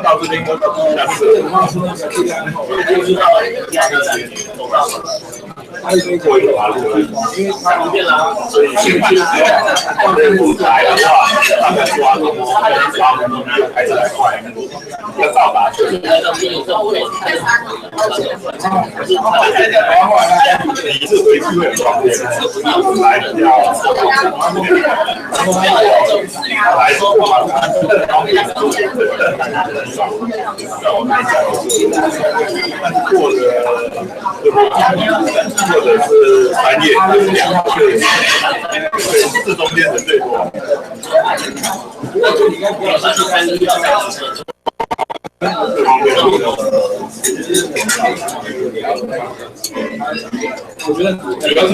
到这边就下次，就是到走到。过一个马路，因为它不变啦，所以现在放这舞台的话，大概抓开始来快，要到达去。你是回去会很方便，来比较来说嘛，方便。过了。或者是3页、2页，对，这中间的最多。这方面我觉得主要是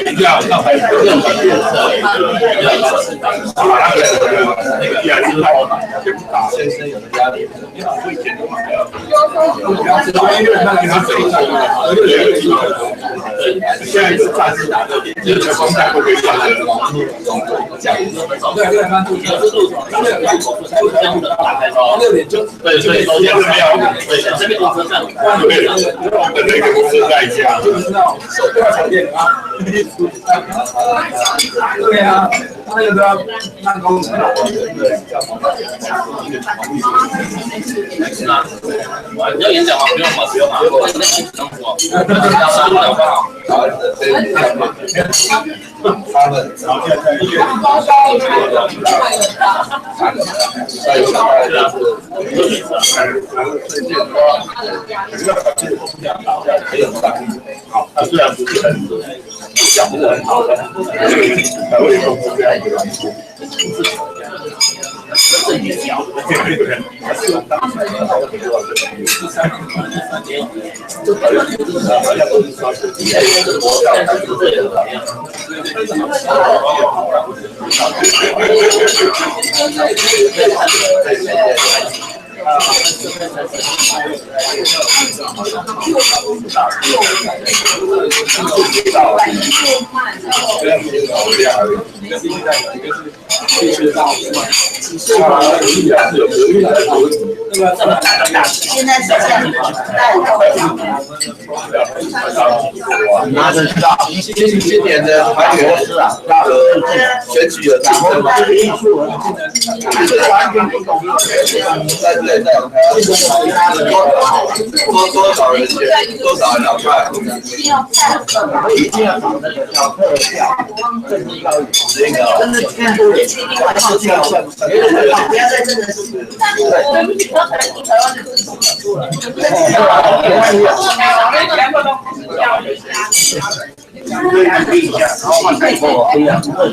评价上台把那个压力打先生有的压力，会减多嘛？因为他给他整现在是暂时打的，就是光带都可以打的。6点就对，所以中间是没有，对，这边公车站，对，跟那个公车在一起，就是那种手电场店啊。对啊，那个都要慢工程。对，你要演讲吗？不用嘛，不用嘛。他们，然后现在医院，好，他虽然不是很讲不是很好的，才会用这样的软件。这也小，对，还是用当时的好很多的13年，这好像都是刷手机，磨掉还是这样的。现在是这样，拿着今年的团员是啊，选举的大会，多少人选，多少两块，一定要找那个小特效，这是要那个，真的看不见，另外套票，不要再真的是，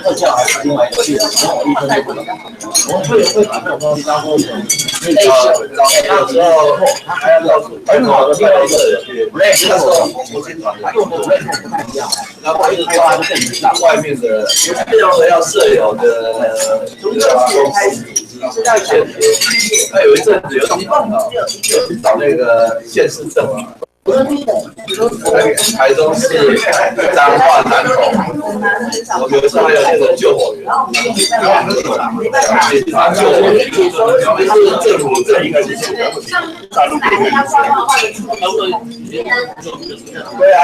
特效还是另外一个，我医生不能，我会把这种东西当做到时候他还要告诉很好的另外一个人，不认识的时候，我先传来，因为我认识不太一样，然后一直抓就更上外面的，非常的要舍友的公司。那有一阵子有去找那个县市政府。台中市彰化南投，我有时候还有那个救火员，救火员就是政府这一个是大陆对啊，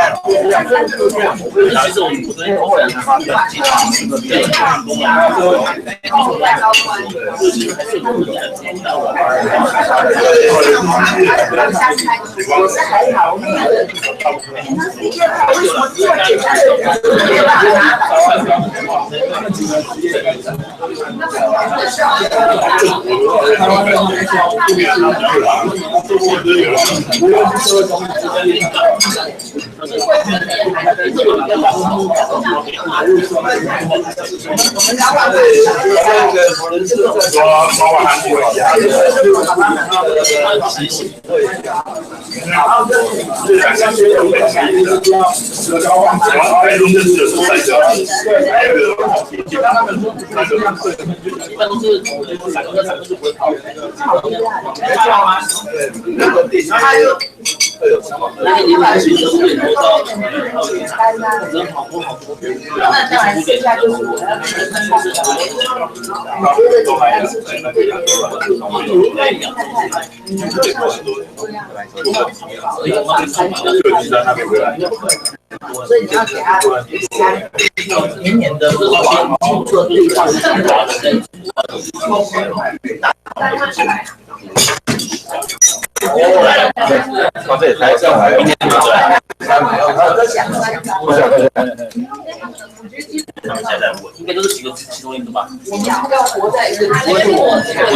其实我们昨天后来发表其他为什么这么简单的台中认识的是3家，还有一个其他他们说3个一般都是3个不会跑，没错吗？对，那个地区。一开始就是变多到真好多好多。那当然，剩下就是我要去看看的。我觉得你还是对别人有一个看看，你能够上这样，所以你要给他黏黏的，做对象是很大的。哦，这也才上来，明年就来。我想现在应该都是几个其中一个吧。我们要活在一个不会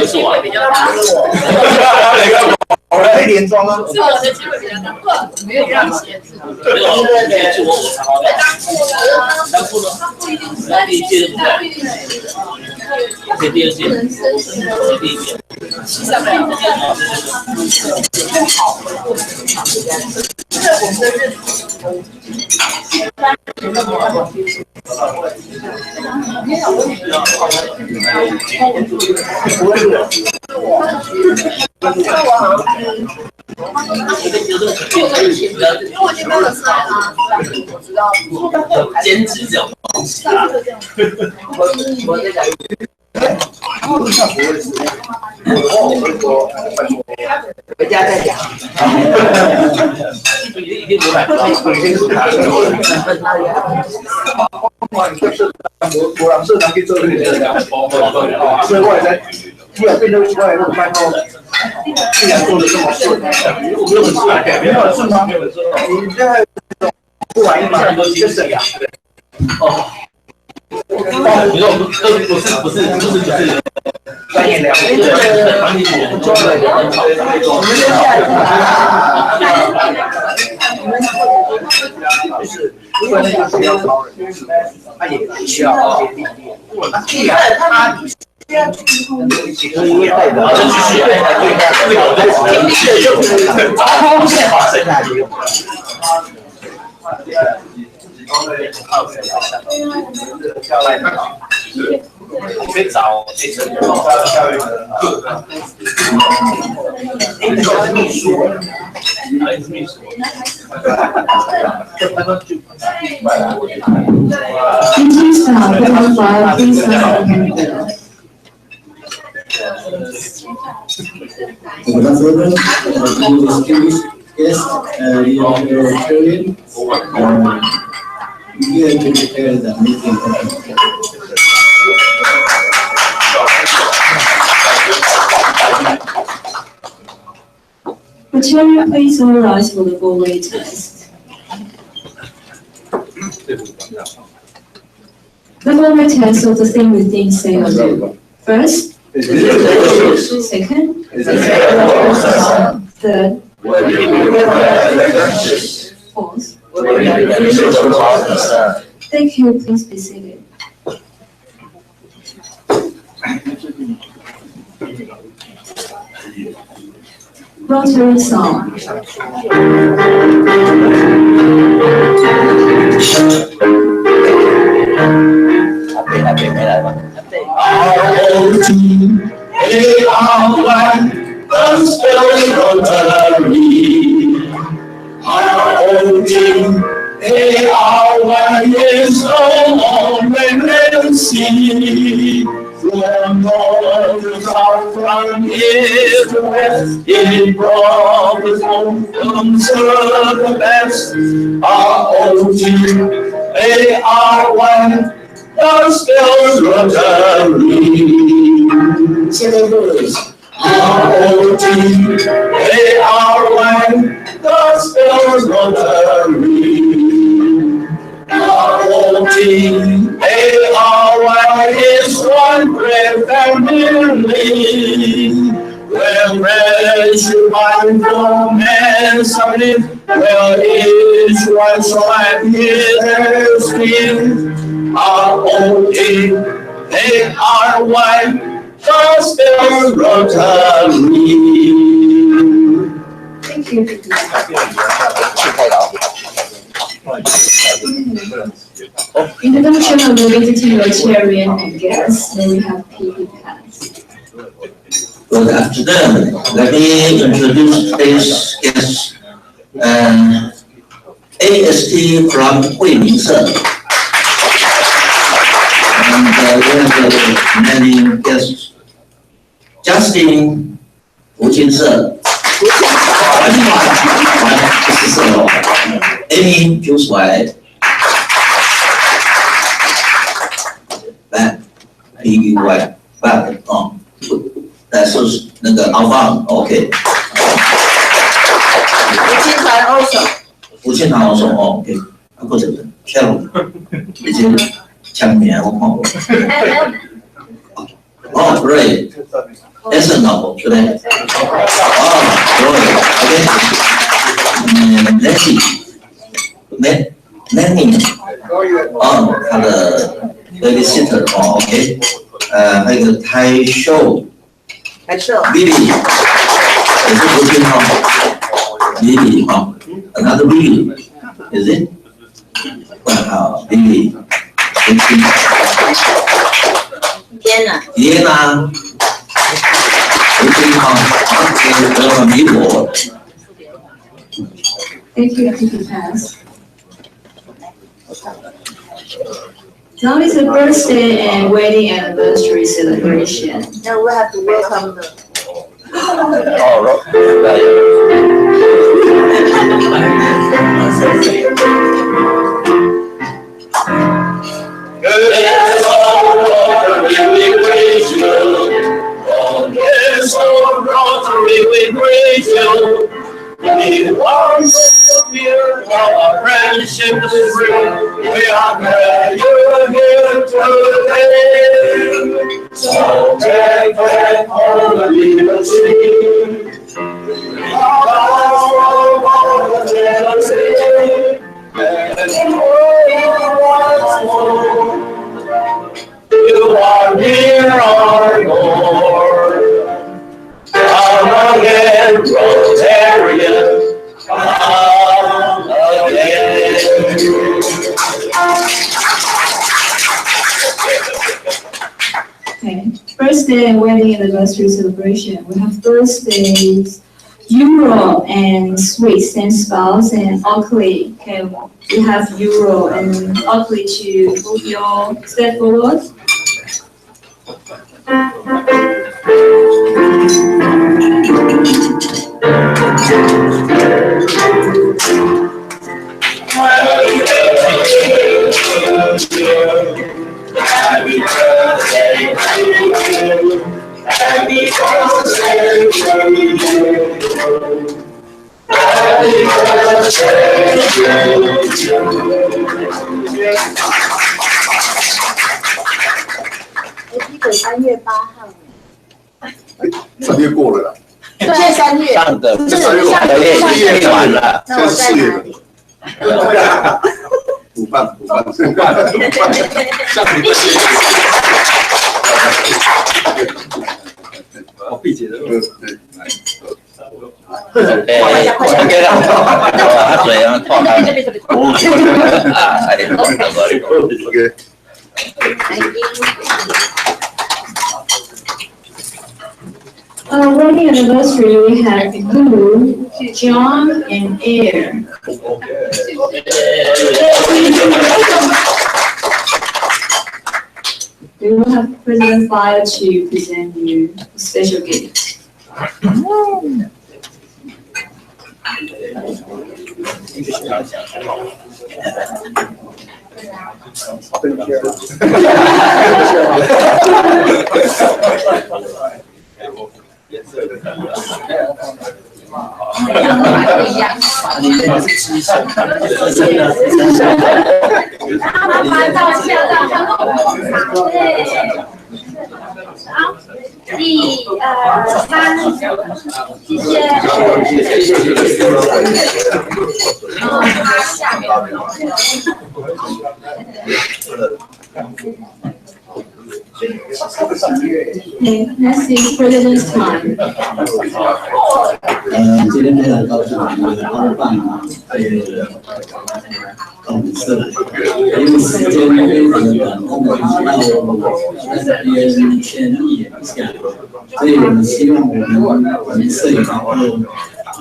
是我比较大。我来连装啊！是我的机会比较大，没有让写字。没有，是我才好的。当初呢？不一定是第一届对不对？第二届，第一届。上面更好的过程，这是我们的认同。因为我已经没有出来了，我知道。兼职这种东西啊。我在讲。像不会是，我会说，回家再讲。一定不我让社长去做这个，所以我也在，第二遍都出来那个班后，既然做的这么顺，没有很顺，没有很顺吗？你现在不满意吗？就是呀。哦。你说不是，专业聊，管理员做的也很好。我们接下来就是因为那个需要招人，他也需要一些历练。那既然他需要去可以带的，就继续这个我在就是招风线把剩下的用。可以找这次教育秘书，秘书。Yes, you are Australian. You have to prepare the meeting. Would you please summarize for the four-way test? The four-way test of the thing we think, say, or do. First, second, third, fourth. Thank you, please be seated. Rotary song. Is no and see from north to south, from east to west. It brought us home from the best. ROTARY, Gospel Rotary. Second verse. ROTARY, Gospel Rotary. ROTARY is one great family. Where rest you find romance of it, where each one shall have his skin. ROTARY, Gospel Rotary. Thank you. Introduction of identity Rotarian and guests, then we have PP pass. Good afternoon. Let me introduce today's guest, AST from 惠民社。And we have many guests. Justin 吴金社。不是社哦。Amy 就是怀。BUY back 哦，但是那个 outbond OK。吴庆堂 also 哦 OK， 啊个人跳舞，已经抢名我看过。哦 great， Essen 哦对不对？哦 great，Nancy，Nanny， 哦他的 babysitter 哦 OK， 还有一个台秀 ，Lily， 也是吴庆堂 ，Lily 哈。Another Lily, is it? Wow, Lily. Diana. Thank you, PP Pass. Now is a birthday and wedding anniversary celebration. Now we have to welcome them. We are glad you're here today. So take back all the liberty. You are near our Lord, our again, Rotarian, come again. Okay, birthday and wedding anniversary celebration. We have birthdays, Euro and Swiss and spouse and Oakley. Okay, we have Euro and Oakley to move your step forward. Happy birthday to you. Happy birthday to you. Happy birthday to you. 记得3月8号。 3月过了啦。现在3月。上个不是4月完了。那我在哪里？补办，像你们写。我闭嘴了。对。OK 了，我嘴啊脱开。OK。Wedding anniversary, we have Blue, John, and Air. We will have President Fire to present you a special gift. Okay, next is President's time. 今天非常高兴，我们的outbond到我们社来，因为时间非常的短，我们需要在这边先演一下，所以我们希望我们社也能够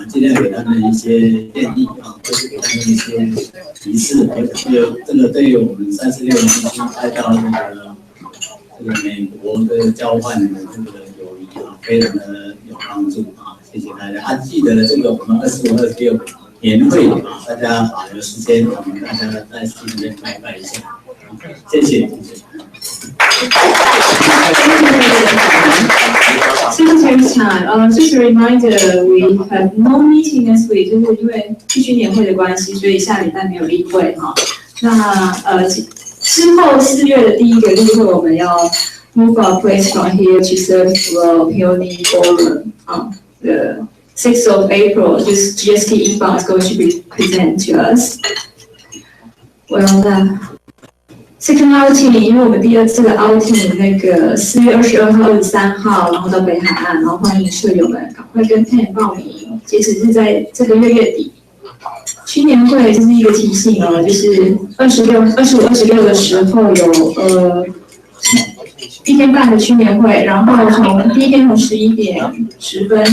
尽量给他们一些建议啊，或是给他们一些提示，这个对于我们36年去开到这个美国的交换的这个友谊啊，非常的有帮助啊，谢谢大家。记得这个我们25、26年会啊，大家把有时间，我们大家在心里面拜一下，谢谢。Secretary Chan, just a reminder, we have no meeting next week， 就是因为必须年会的关系，所以下礼拜没有例会哈。那之后4月的第一个例会，我们要 move our place from here to serve Peony Ballroom the 6th of April, just GST outbond is going to be present to us. Well, second outing， 因为我们第二次的 outing 那个4月22号、23号，然后到北海岸，然后欢迎舍友们赶快跟 Pen 报名，截止是在这个月底。去年会这是一个提醒哦，就是25、26的时候有1天半的去年会，然后从第一天从11点10分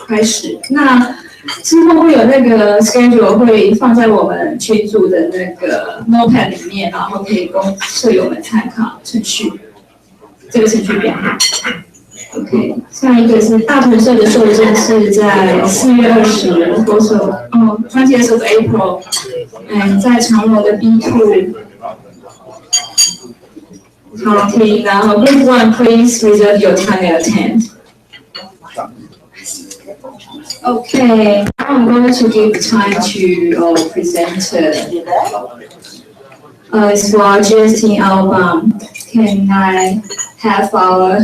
开始。那之后会有那个 schedule 会放在我们群组的那个 notepad 里面，然后可以供舍友们参考程序，这个程序表。OK， 下一个是大同社的受证是在4月20 20th of April， 在长楼的 B2。好，听，然后 Group 1 please reserve your time and attend. Okay, now I'm going to give time to our presenter. It's for our GST outbond. Can I have our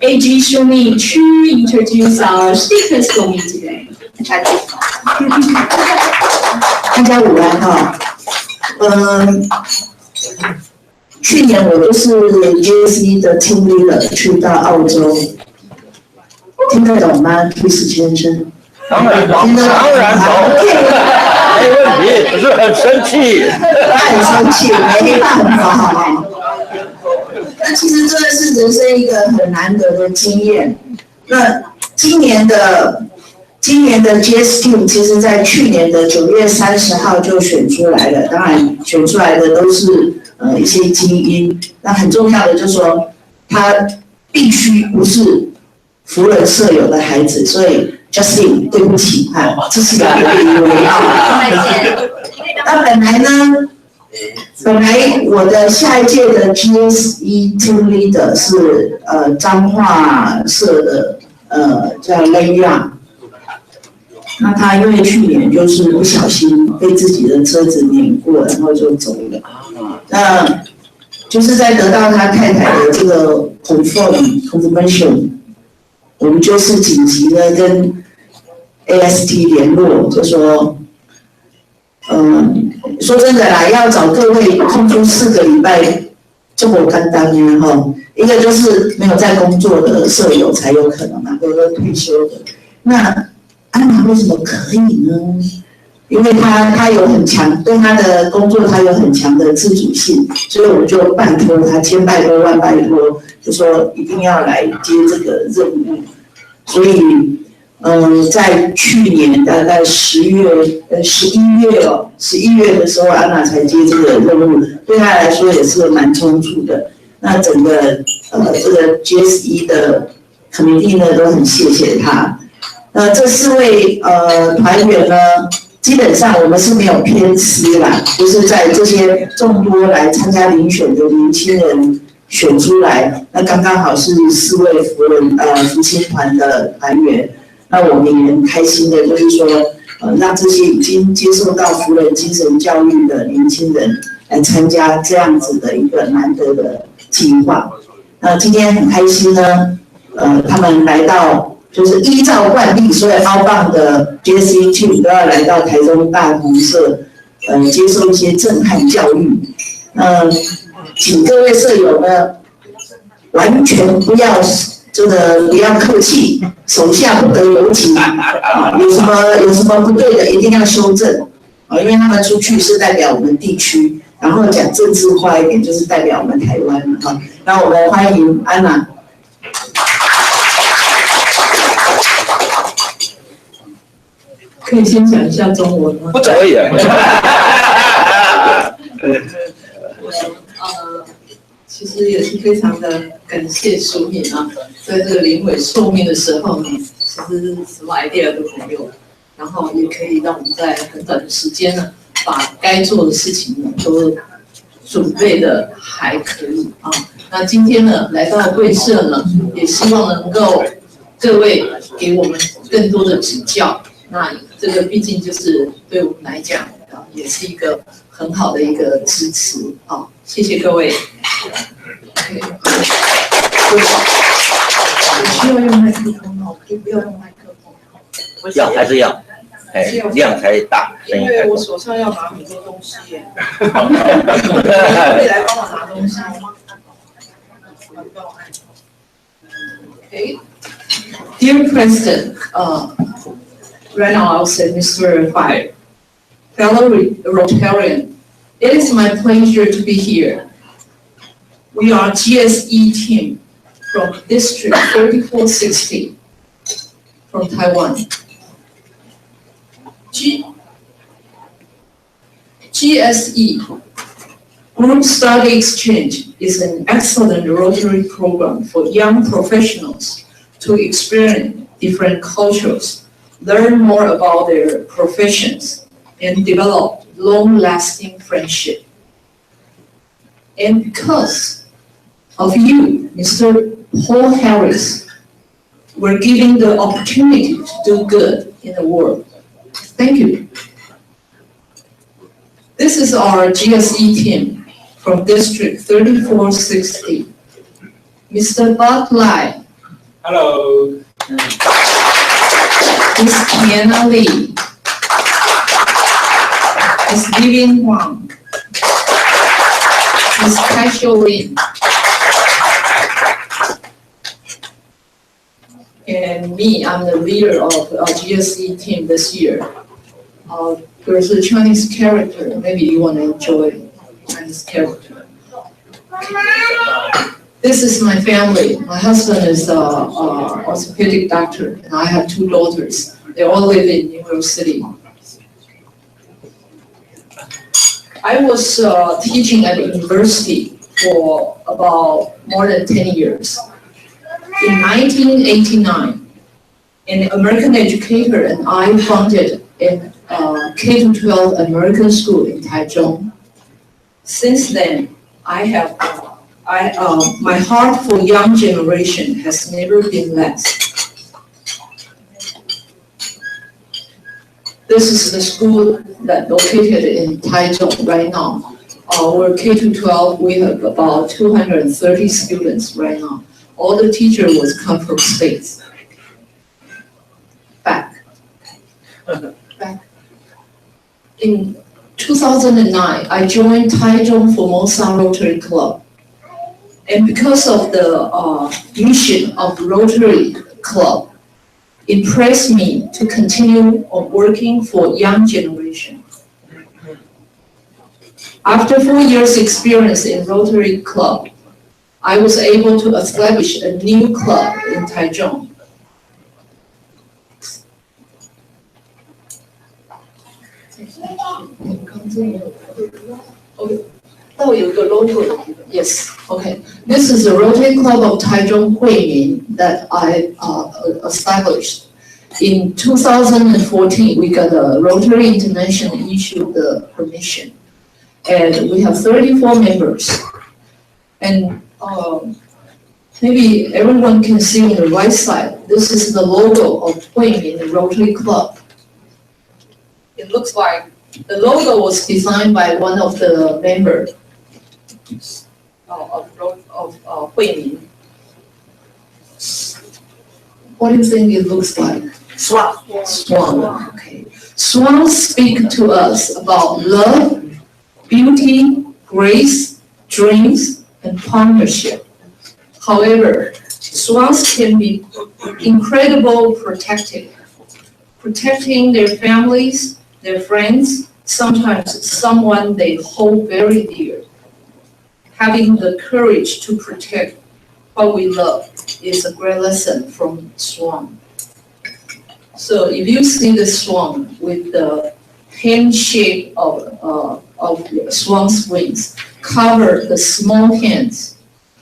AG Shumi to introduce our speakers for me today? 大家午安哈。去年我就是 GSE 的 team leader 去到澳洲。听得懂吗，律师先生？当然懂，没问题，可是很生气。他很生气，没办法。那其实这个是人生一个很难得的经验。那今年的 GST 其实在去年的9月30号就选出来了，当然选出来的都是一些精英。那很重要的就是说，他必须不是扶轮舍友的孩子，所以 Justin 对不起这是个引以为傲。那本来我的下一届的 GSE team leader 是彰化社的叫 Leia， 那他因为去年就是不小心被自己的车子碾过，然后就走了。那就是在得到他太太的这个 confirmation。我们就是紧急的跟 AST 联络，就说，说真的啦，要找各位空出4个礼拜，就不简单呀哈。一个就是没有在工作的舍友才有可能嘛，或者退休的。那安娜为什么可以呢？因为他有很强，对他的工作他有很强的自主性，所以我们就拜托他，千拜托万拜托，就说一定要来接这个任务。所以，在去年大概11月的时候，安娜才接这个任务，对她来说也是蛮冲突的。那整个这个 GSE 的 committee 呢都很谢谢她。这4位团员呢，基本上我们是没有偏私啦，就是在这些众多来参加遴选的年轻人选出来，那刚刚好是4位福清团的团员。那我们也很开心的，就是说，让这些已经接受到福人精神教育的年轻人来参加这样子的一个难得的计划。那今天很开心呢，他们来到，就是依照惯例，所有outbond的 GSE team 都要来到台中大同社，接受一些震撼教育。请各位舍友呢，完全不要客气，手下不得有情啊！有什么不对的，一定要修正啊！因为他们出去是代表我们地区，然后讲政治化一点，就是代表我们台湾啊。那我们欢迎安娜。可以先讲一下中文吗？不可以啊。其实也是非常的感谢淑敏啊，在这个临尾受命的时候呢，其实什么 idea 都没有，然后也可以让我们在很短的时间呢，把该做的事情呢都准备的还可以啊。那今天呢来到会社呢，也希望能够各位给我们更多的指教。那这个毕竟就是对我们来讲啊，也是一个很好的一个支持啊。谢谢各位。我需要用麦克风吗？我可以不要用麦克风。要还是要？哎，量才大，声音才因为我手上要拿很多东西耶。可以来帮我拿东西吗？Okay. Dear President, right now I'll say Mr. Fire, fellow Rotarian, it is my pleasure to be here. We are GSE team from District 3460 from Taiwan. GSE, Group Study Exchange, is an excellent Rotary program for young professionals to experience different cultures, learn more about their professions, and develop long-lasting friendship. And because of you, Mr. Paul Harris, we're given the opportunity to do good in the world. Thank you. This is our GSE team from District 3460. Mr. Bob Lai. Hello. Miss Tiana Lee. Miss Vivian Wang. Miss Casual Lin. And me, I'm the leader of our GSE team this year. There's a Chinese character, maybe you want to enjoy Chinese character. This is my family. My husband is an orthopedic doctor, and I have 2 daughters. They all live in New York City. I was teaching at the university for about more than 10 years. In 1989, an American educator and I founded a K-12 American school in Taichung. Since then, my heart for young generation has never been less. This is the school that located in Taichung right now. We're K-12, we have about 230 students right now. All the teachers was come from states. Back. In 2009, I joined Taichung Formosa Rotary Club. And because of the mission of Rotary Club, impressed me to continue working for young generation. After 4 years experience in Rotary Club, I was able to establish a new club in Taichung. Okay. Oh, you got logo. Yes. Okay. This is the Rotary Club of Taichung Huimin that I established. In 2014, we got a Rotary International issued the permission, and we have 34 members. And maybe everyone can see on the right side. This is the logo of Huimin, the Rotary Club. It looks like the logo was designed by one of the members of Huimin. What do you think it looks like? Swan. Swan. Okay. Swans speak to us about love, beauty, grace, dreams, and partnership. However, swans can be incredible protective, protecting their families, their friends, sometimes someone they hold very dear. Having the courage to protect what we love is a great lesson from Swan. So So if you see the swan with the hand shape of swan's wings, cover the small hands,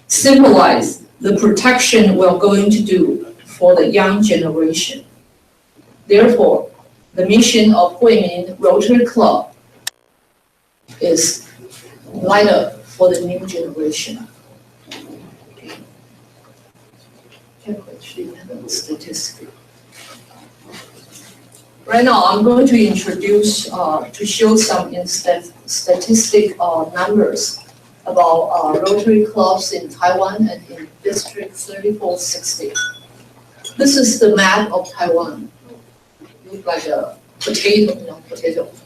symbolize the protection we're going to do for the young generation. Therefore, the mission of Huimin Rotary Club is light up for the new generation. Statistic. Right now, I'm going to introduce, to show some statistic numbers about Rotary clubs in Taiwan and in District 3460. This is the map of Taiwan. Look like a potato,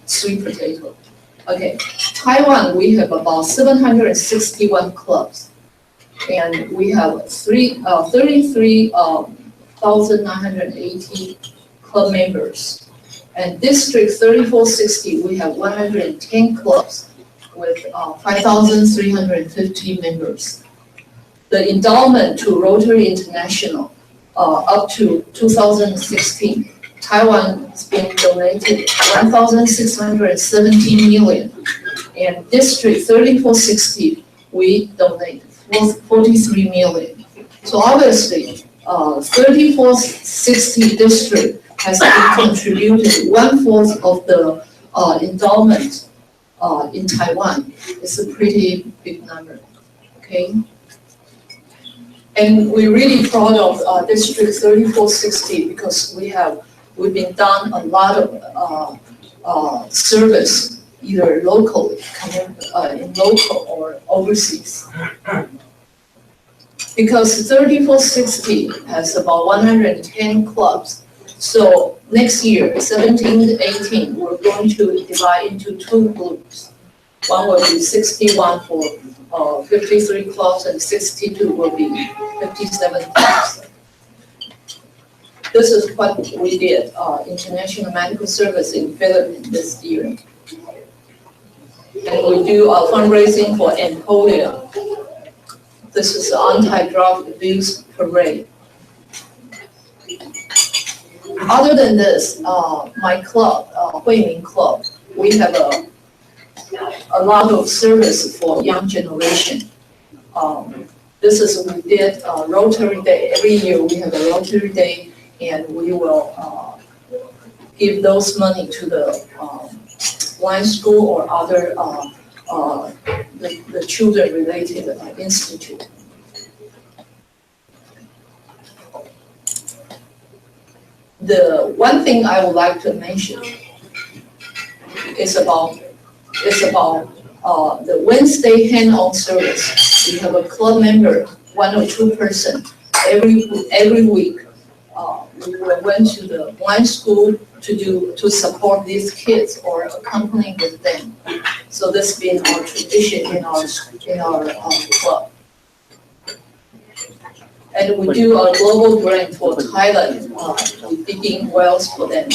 sweet potato. Okay, Taiwan, we have about 761 clubs, and we have 33,980 club members. And District 3460, we have 110 clubs with 5,350 members. The endowment to Rotary International, up to 2016, Taiwan has been donated 1,617 million. And District 3460, we donate 43 million. So obviously, 3460 district has contributed 1/4 of the endowment in Taiwan. It's a pretty big number, okay? And we're really proud of District 3460 because we've been done a lot of service, either locally, in local or overseas. Because 3460 has about 110 clubs. So next year, 17 to 18, we're going to divide into 2 groups. One will be 61 for 53 clubs, and 62 will be 57 clubs. This is what we did, International Medical Service in Philippines this year. And we do fundraising for polio. This is the anti-drug abuse parade. Other than this, my club, Huimin Club, we have a lot of service for young generation. This is we did Rotary Day. Every year we have a Rotary Day, and we will give those money to the blind school or other the children-related institute. The one thing I would like to mention is about the Wednesday hand-on service. We have a club member, 1 or 2 person, every week. We went to the blind school to support these kids or accompany with them. So this has been our tradition in our club. And we do a global grant for Thailand, digging wells for them,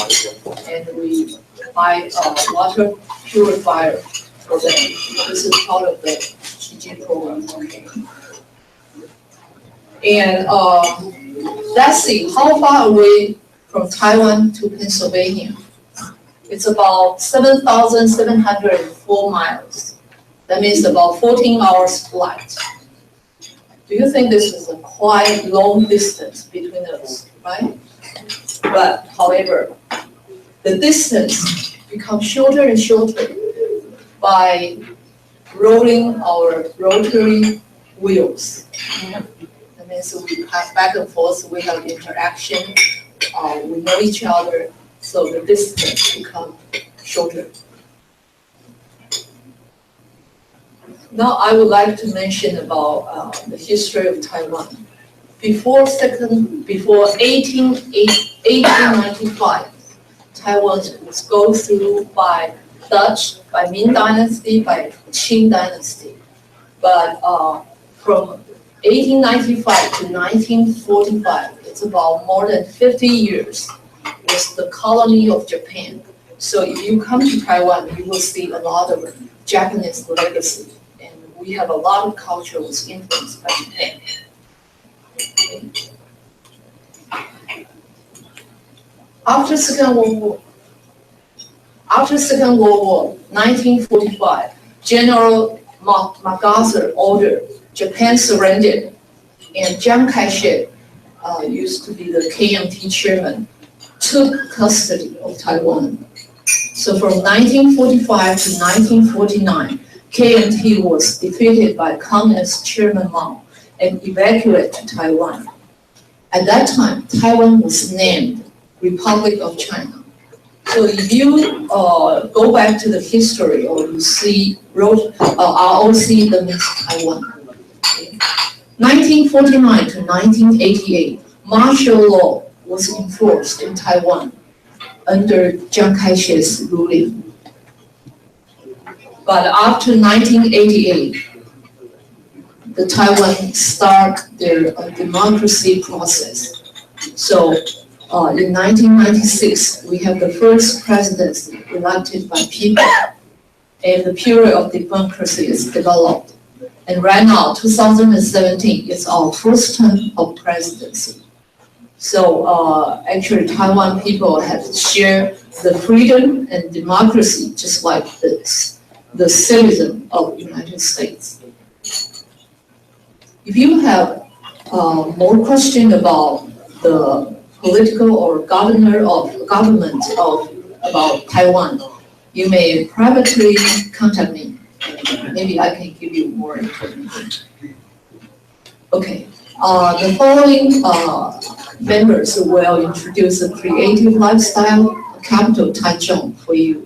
and we buy water purifier for them. This is part of the GG program. And let's see, how far away from Taiwan to Pennsylvania? It's about 7,704 miles. That means about 14 hours flight. Do you think this is a quite long distance between us, right? But however, the distance becomes shorter and shorter by rolling our rotary wheels. That means we pass back and forth, we have interaction, we know each other, so the distance becomes shorter. Now I would like to mention about the history of Taiwan. Before 1895, Taiwan was go through by Dutch, by Ming Dynasty, by Qing Dynasty. But from 1895 to 1945, it's about more than 50 years, was the colony of Japan. So if you come to Taiwan, you will see a lot of Japanese legacy. We have a lot of culture was influenced by Japan. After Second World War, 1945, General MacArthur ordered Japan surrendered, and Chiang Kai-shek, used to be the KMT chairman, took custody of Taiwan. So from 1945 to 1949, KMT was defeated by Communist Chairman Mao and evacuated to Taiwan. At that time, Taiwan was named Republic of China. So if you go back to the history or you see ROC, that means Taiwan. Okay. 1949 to 1988, martial law was enforced in Taiwan under Chiang Kai-shek's ruling. But after 1988, the Taiwan start their democracy process. So in 1996, we have the first presidency elected by people, and the period of democracy is developed. And right now, 2017 is our first term of presidency. So actually, Taiwan people have shared the freedom and democracy just like the citizen of the United States. If you have more questions about the political or government about Taiwan, you may privately contact me. Maybe I can give you more information. Okay, the following members will introduce a creative lifestyle capital Taichung for you.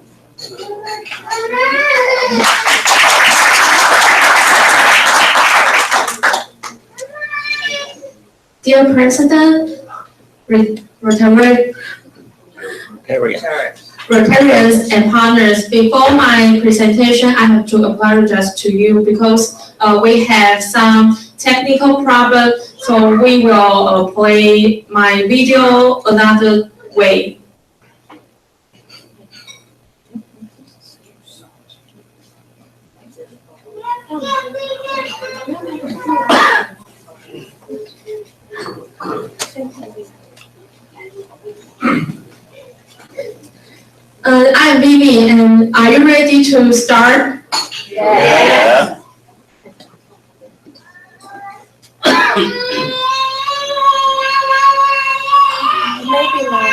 Dear President, Rotarians and partners, before my presentation, I have to apologize to you because we have some technical problems, so we will play my video another way. I'm Vivi, and are you ready to start? Yeah. Maybe not.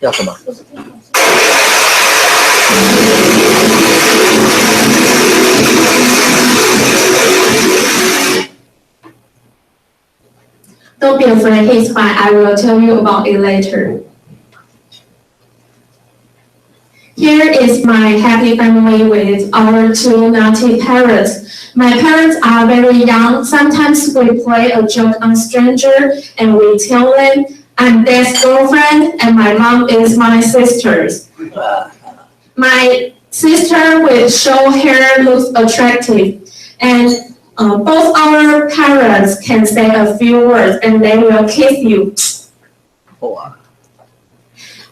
要什么？ Don't be afraid, it's fine. I will tell you about it later. Here is my happy family with our two naughty parents. My parents are very young. Sometimes we play a joke on stranger and we tell them, I'm Dad's girlfriend and my mom is my sister's. My sister with short hair looks attractive, and both our parents can say a few words and they will kiss you.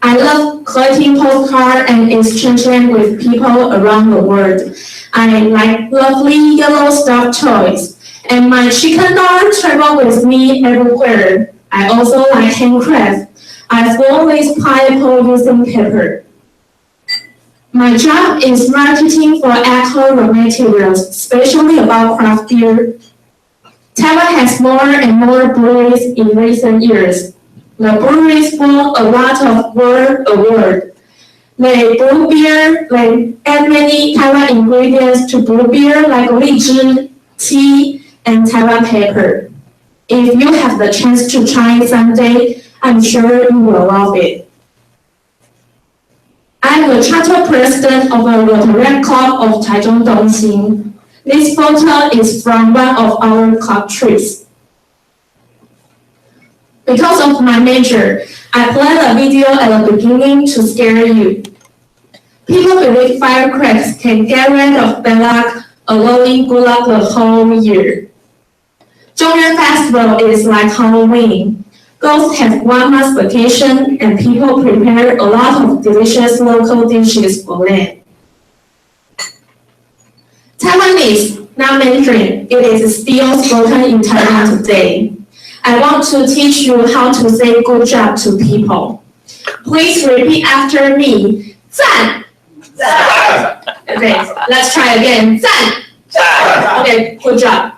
I love collecting postcards and exchanging with people around the world. I like lovely yellow stuffed toys, and my chicken dog travels with me everywhere. I also like handcraft. I fold this pineapple using paper. My job is marketing for alcohol raw materials, especially about craft beer. Taiwan has more and more breweries in recent years. The breweries won a lot of world awards. They brew beer, they add many Taiwan ingredients to brew beer like lychee, tea, and Taiwan pepper. If you have the chance to try it someday, I'm sure you will love it. I'm the charter president of the Rotary Club of Taichung Dongxing. This photo is from one of our club trips. Because of my major, I played a video at the beginning to scare you. People believe firecrackers can get rid of bad luck, allowing good luck the whole year. Zhongyuan Festival is like Halloween. Ghosts have 1 month vacation and people prepare a lot of delicious local dishes for them. Taiwanese, not Mandarin, it is still spoken in Taiwan today. I want to teach you how to say good job to people. Please repeat after me. 赞. Okay, let's try again. 赞. Okay, good job.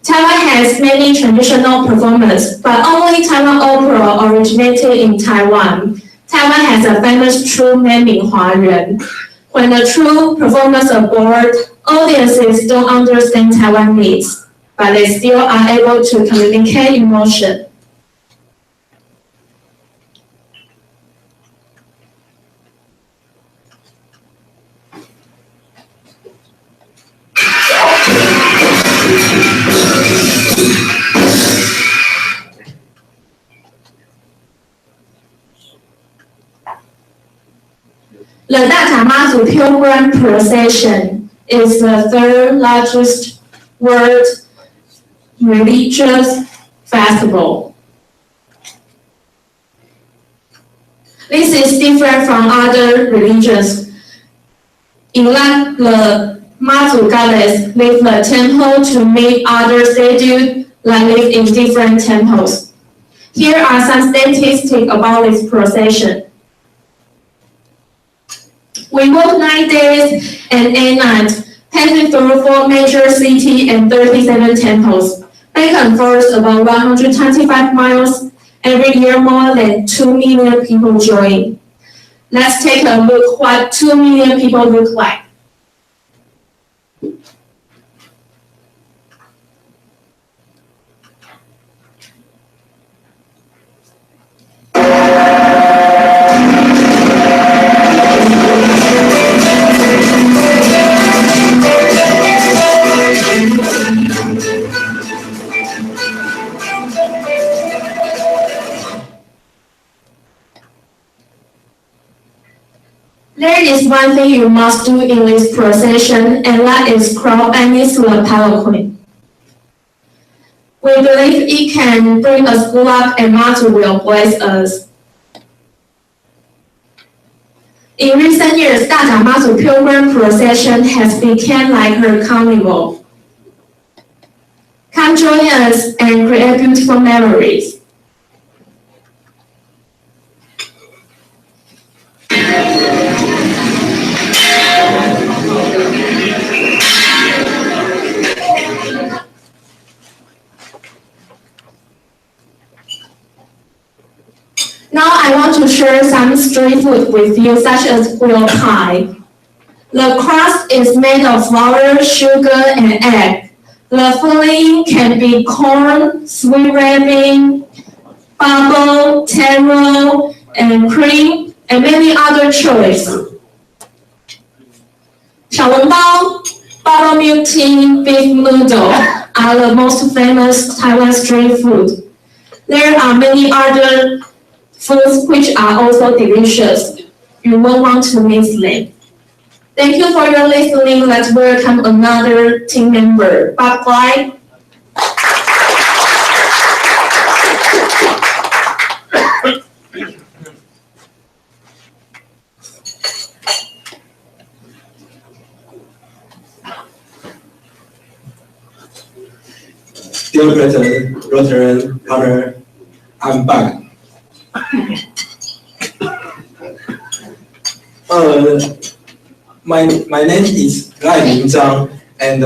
Taiwan has many traditional performers, but only Taiwan opera originated in Taiwan. Taiwan has a famous troupe named Huayuan. When the troupe performers are bored, audiences don't understand Taiwanese, but they still are able to communicate emotion. The 大甲妈祖 Pilgrim Procession is the third largest world religious festival. This is different from other religions. In that the Mazu goddess leave the temple to meet other statues that live in different temples. Here are some statistics about this procession. We walk 9 days and 8 nights, passing through 4 major cities and 37 temples. Back and forth about 125 miles. Every year more than 2 million people join. Let's take a look what 2 million people look like. There is one thing you must do in this procession, and that is crown Agnes the Palanquin. We believe it can bring us good luck and Mazu will bless us. In recent years, 大甲妈祖 Pilgrim Procession has become like her carnival. Come join us and create beautiful memories. Now I want to share some street food with you, such as grilled pie. The crust is made of flour, sugar, and egg. The filling can be corn, sweet rabbit, bubble, taro, and cream, and many other choices. 小笼包, buttermilk tea, beef noodle are the most famous Taiwan street food. There are many other foods which are also delicious. You won't want to miss them. Thank you for your listening. Let's welcome another team member, Bob Clyde. Dear President, Rotary partner, I'm back. My name is Lai Ming Zhang, and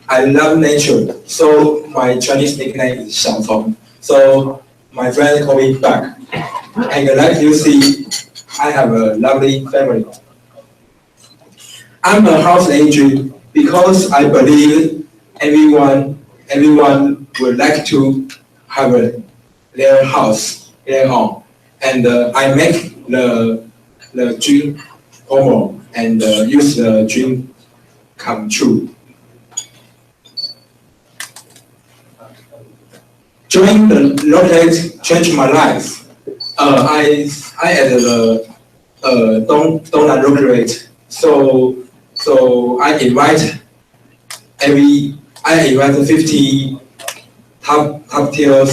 I love nature. So my Chinese nickname is Xiang Feng. So my friend call me back. And like you see, I have a lovely family. I'm a house agent because I believe everyone would like to have their house, their home. And I make the dream homo and use the dream come true. Joining the rotate changed my life. I added the donut rotate. So I invite 50 top tier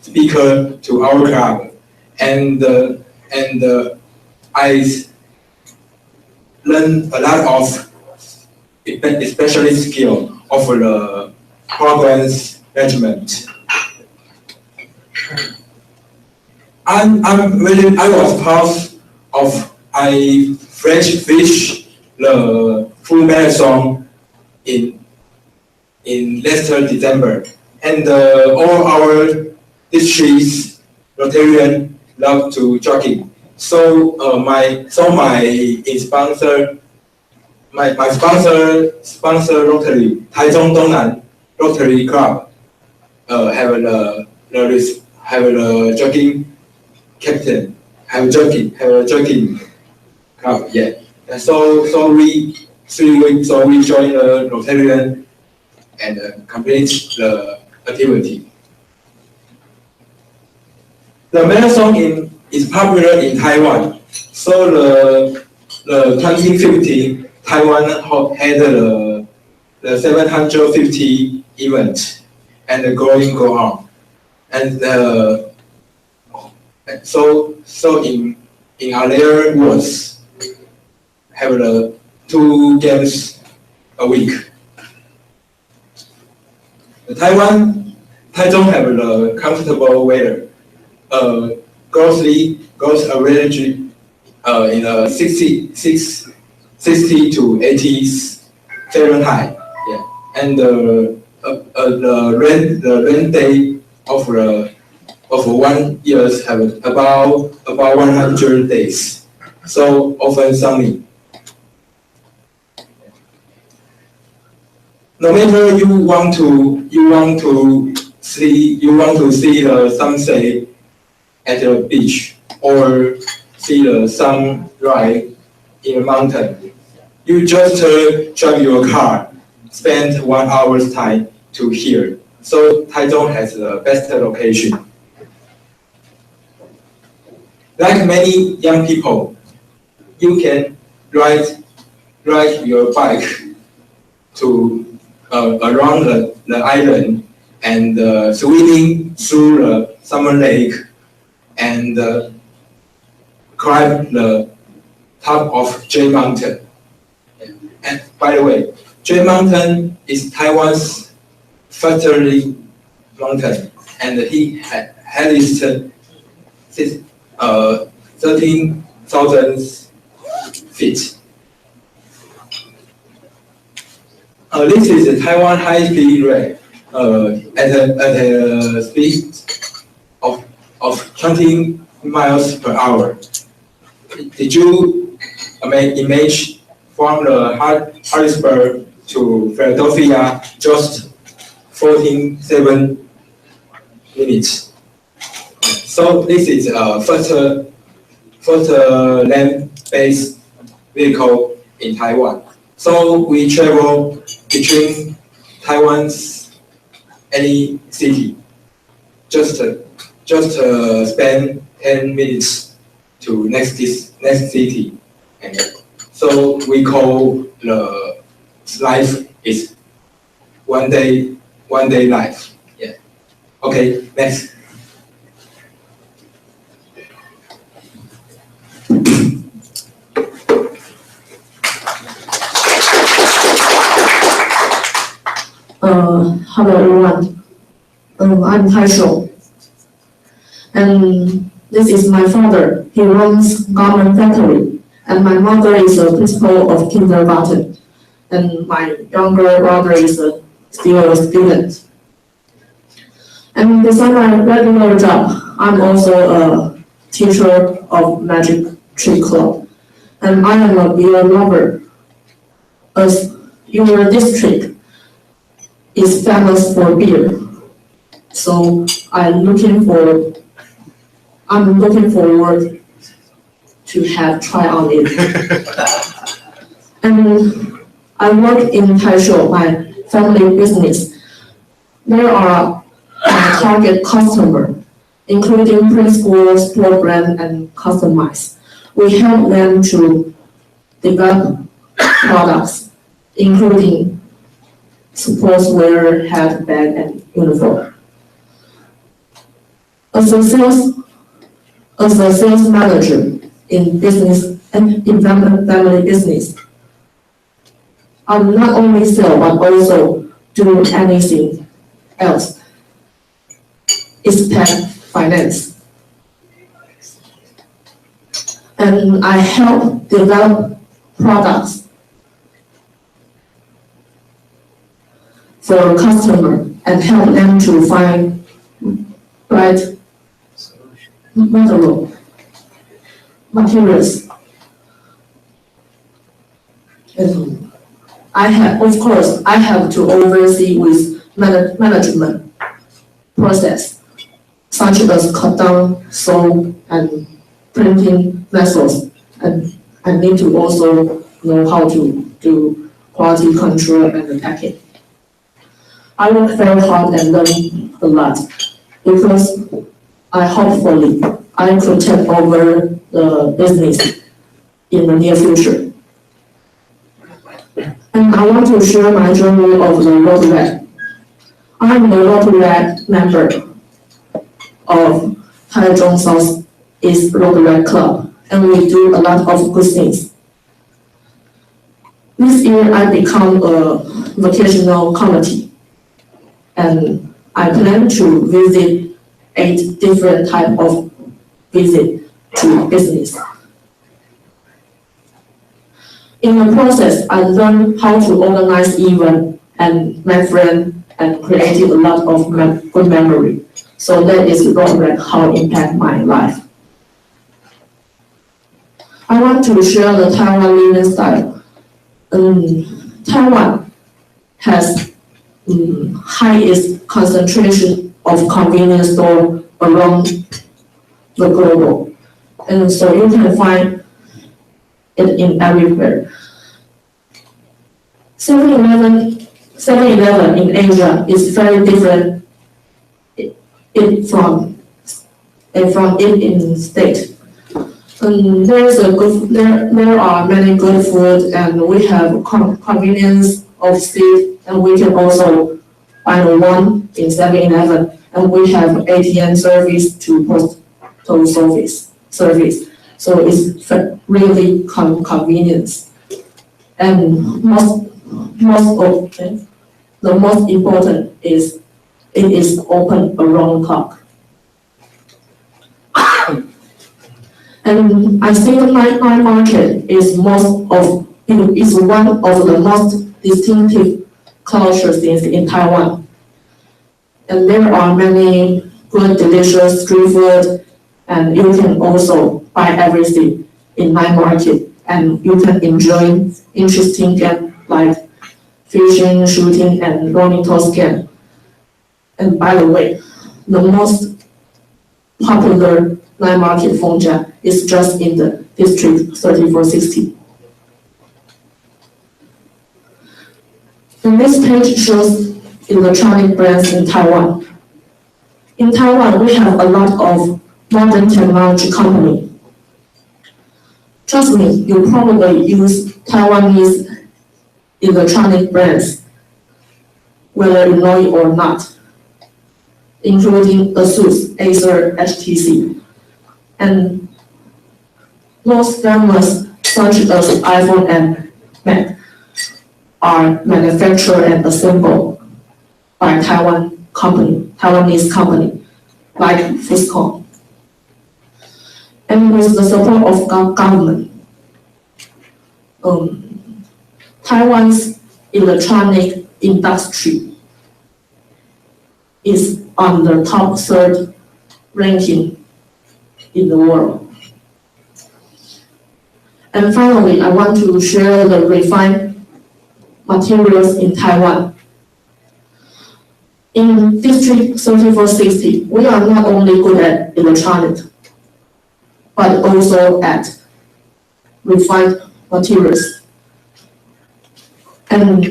speaker to our club, and I learn a lot of especially skill of programs management. I was part of I flash fish the full marathon in last December, and all our districts Rotarian love to jogging. So my sponsor Rotary, Taichung Dongnan Rotary Club, have a jogging captain, have a jogging club, yeah. And so we join the Rotarian and complete the activity. The marathon is popular in Taiwan. So the 2015 Taiwan had the 750 event and the going go on. And so in other words, have the 2 games a week. Taichung have the comfortable weather. Gross average in 60 to 80 Fahrenheit. Yeah, and the rain day of 1 year have about 100 days. So often sunny. No matter you want to see the sunset at the beach or see the sunrise in a mountain, you just drive your car, spend 1 hour's time to here. So Taichung has the best location. Like many young people, you can ride your bike to around the island and swimming through the summer lake and climb the top of J Mountain. And by the way, J Mountain is Taiwan's fastest mountain, and he has 13,000 feet. This is the Taiwan high-speed rail at a speed of 20 miles per hour. Did you imagine from the Harrisburg to Philadelphia just 47 minutes? So this is a first land-based vehicle in Taiwan. So we travel between Taiwan's any city, just spend 10 minutes to next city, and so we call the life is one day life. Yeah. Okay. Next. Hello everyone. I'm Taisho. And this is my father. He runs garment factory. And my mother is a principal of kindergarten. And my younger brother is still a student. And besides my regular job, I'm also a teacher of Magic Tree Club. And I am a beer lover. As your district is famous for beer, so I'm looking forward to have try on it. And I work in Taisho, my family business. There are my target customer, including preschools, program, and customize. We help them to develop products, including sportswear, hat, bag, and uniform. As a sales manager in business and in family business, I not only sell but also do anything else except finance. And I help develop products for customer and help them to find right materials. And I have to oversee with management process, such as cut down, sew, and printing methods. And I need to also know how to do quality control and packing. I work very hard and learn a lot because hopefully I could take over the business in the near future. And I want to share my journey of the Rotary. I'm a Rotary member of Taichung South East Rotary Club, and we do a lot of good things. This year I become a vocational committee, and I plan to visit 8 different types of visit to business. In the process, I learned how to organize events and make friends and created a lot of good memory. So that is how it impacted my life. I want to share the Taiwan living style. Taiwan has highest concentration of convenience stores around the globe, and so you can find it in everywhere. 7-Eleven in Asia is very different from it in state. There are many good food, and we have convenience of speed, and we can also buy one in 7-Eleven, and we have ATM service to postal service. So it's really convenience. And the most important is it is open around the clock. And I think my market is one of the most distinctive culture things in Taiwan. And there are many good, delicious street food, and you can also buy everything in my market, and you can enjoy interesting games like fishing, shooting, and rolling toss game. And by the way, the most popular night market Fengjia is just in the district 3460. And this page shows electronic brands in Taiwan. In Taiwan, we have a lot of modern technology companies. Trust me, you probably use Taiwanese electronic brands, whether you know it or not, including ASUS, Acer, HTC. And most famous, such as iPhone and Mac, are manufactured and assembled by Taiwanese company, like Foxconn. And with the support of government, Taiwan's electronic industry is on the top 3rd ranking in the world. And finally, I want to share the refined materials in Taiwan. In District 3460, we are not only good at electronics, but also at refined materials. And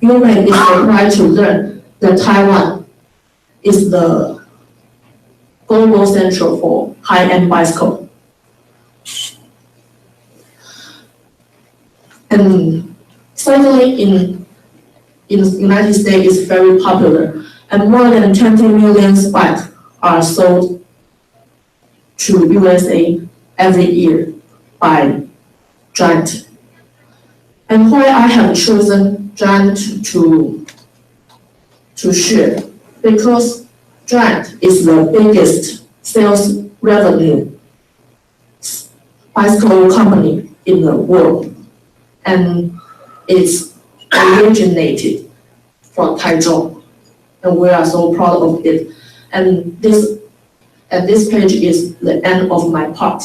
you may be surprised to learn that Taiwan is the global center for high-end bicycle. And certainly in the United States is very popular, and more than 20 million bikes are sold to USA every year by Giant. And why I have chosen Giant to to share because drag is the biggest sales revenue bicycle company in the world, and it's originated from Taichung, and we are so proud of it. And this page is the end of my part,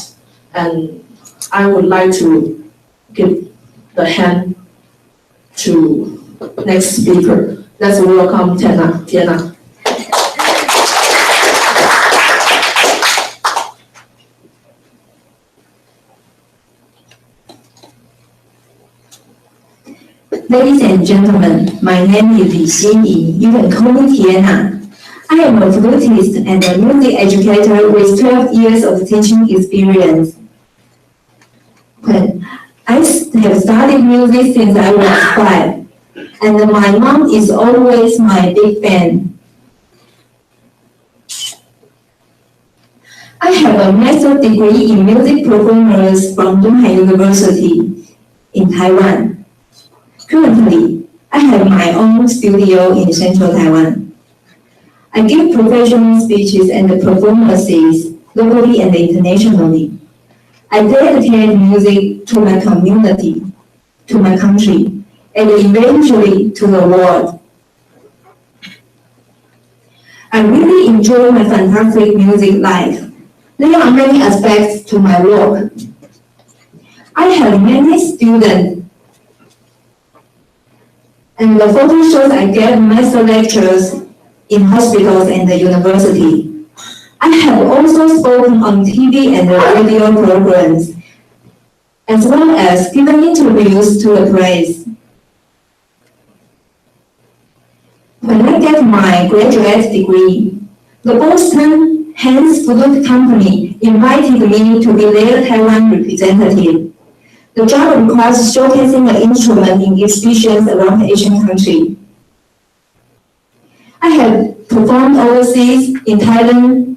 and I would like to give the hand to next speaker. Let's welcome Tiana. Ladies and gentlemen, my name is Li Xinyi. You can call me Tiana. I am a flutist and a music educator with 12 years of teaching experience. I have studied music since I was 5, and my mom is always my big fan. I have a master's degree in music performance from Donghai University in Taiwan. Currently, I have my own studio in central Taiwan. I give professional speeches and performances locally and internationally. I dedicate music to my community, to my country, and eventually to the world. I really enjoy my fantastic music life. There are many aspects to my work. I have many students, and the photo shows I get master lectures in hospitals and the university. I have also spoken on TV and radio programs, as well as given interviews to the press. When I get my graduate degree, the Boston Hans Flute Company invited me to be their Taiwan representative. The job requires showcasing the instrument in exhibitions around the Asian country. I have performed overseas in Thailand,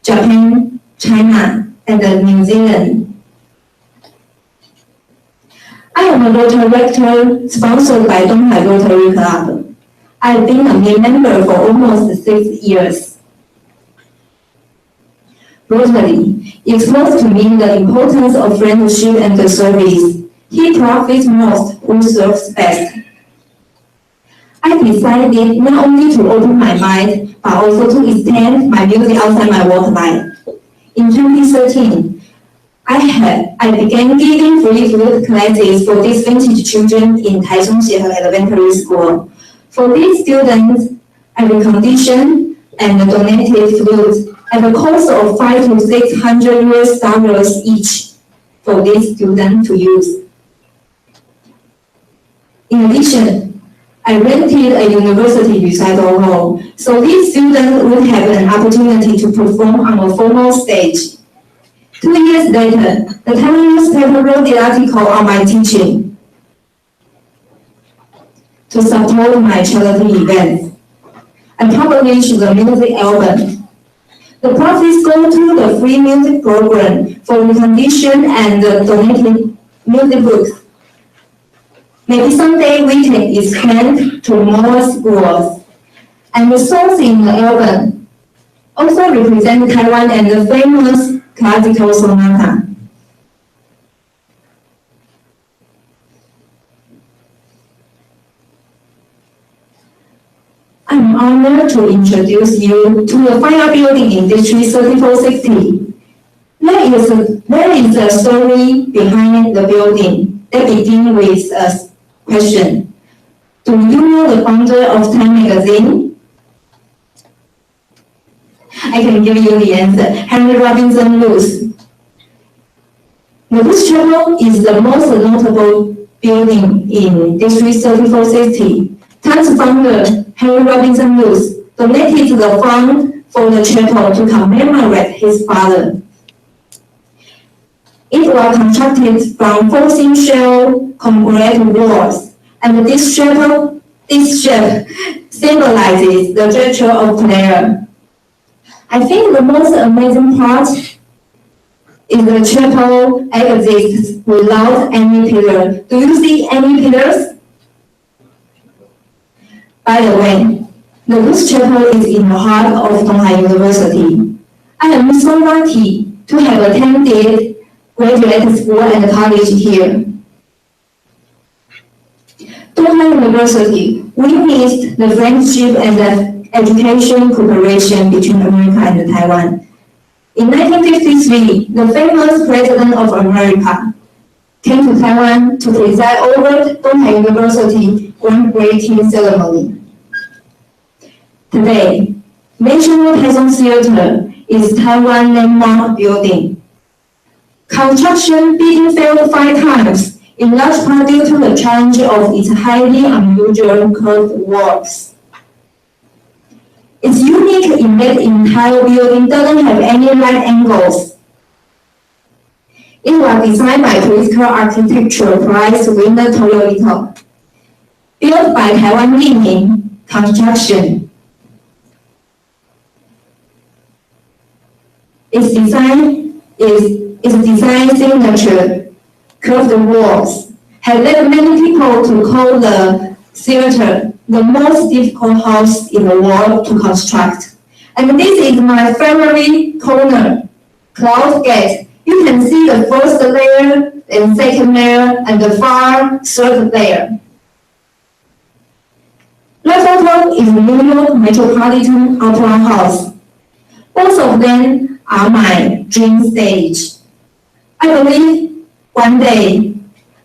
Japan, China, and New Zealand. I am a Rotary director sponsored by Donghai Rotary Club. I've been a member for almost 6 years. Rotary exposed to me the importance of friendship and service. He profits most who serves best. I decided not only to open my mind, but also to extend my music outside my work life. In 2013, I began giving free flute classes for these vintage children in Taichung Elementary School. For these students, I reconditioned and donated flutes at a cost of $500 to $600 each for these students to use. In addition, I rented a university recital hall, so these students would have an opportunity to perform on a formal stage. 2 years later, the Taiwan newspaper wrote the article on my teaching to support my charity events. I published the music album. The profits go to the free music program for reconditioned and donated music books. Maybe someday we can expand to more schools. And the songs in the album also represent Taiwan and the famous classical sonata. I'm honored to introduce you to the fire building in District 3460. There is a story behind the building that begins with a question. Do you know the founder of Time magazine? I can give you the answer. Henry Robinson Lewis. This chapel is the most notable building in District 3460. Time's founder, Henry Robinson Lewis, donated the fund for the chapel to commemorate his father. It was constructed from 14 shell concrete walls, and this shape symbolizes the gesture of prayer. I think the most amazing part is the chapel exists without any pillar. Do you see any pillars? By the way, The Buddhist chapel is in the heart of Donghai University. I am so lucky to have attended graduate school and college here. Donghai University witnessed the friendship and the education cooperation between America and Taiwan. In 1953, the famous President of America came to Taiwan to preside over Donghai University groundbreaking ceremony. Today, National Taiwan Theater is Taiwan landmark building. Construction being failed 5 times, in large part due to the challenge of its highly unusual curved walls. It's unique in that the entire building doesn't have any right angles. It was designed by political architecture prize winner Toyota. Built by Taiwan Lining Construction. Its design signature, curved walls, have led many people to call the theater the most difficult house in the world to construct. And this is my favorite corner, cloud gate. You can see the first layer, and second layer, and the far third layer. Level 1 is New York Metropolitan Opera House. Both of them are my dream stage. I believe one day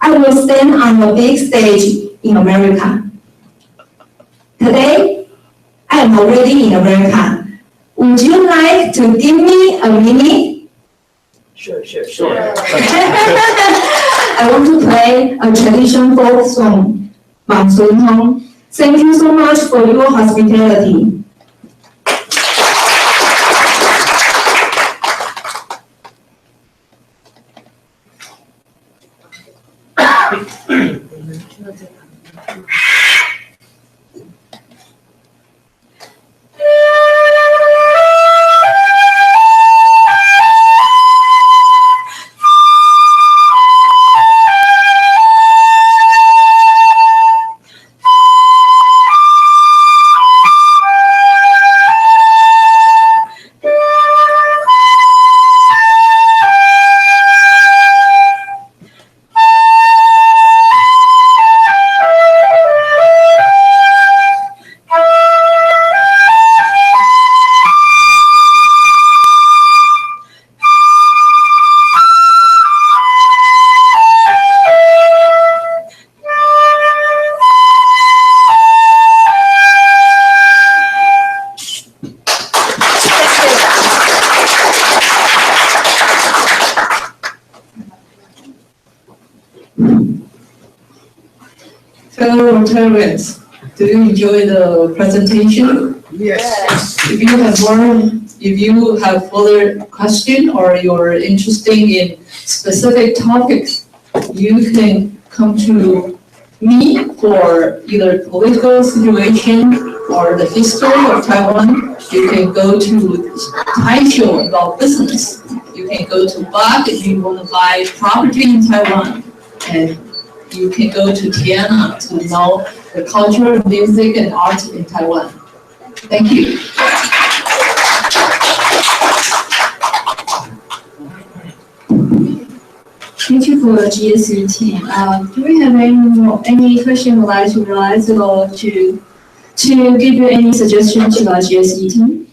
I will stand on a big stage in America. Today, I am already in America. Would you like to give me a minute? Sure. I want to play a traditional folk song, Bang Sun Hong. Thank you so much for your hospitality. Fellow Rotarians, do you enjoy the presentation? Yes. If you have further question or you're interested in specific topics, you can come to me for either political situation or the history of Taiwan. You can go to Taisho about business. You can go to Bach if you want to buy property in Taiwan. And you can go to Tiana to know the culture, music, and art in Taiwan. Thank you. Thank you for the GSE team. Do we have any question you'd like to realize or to give you any suggestion to our GSE team?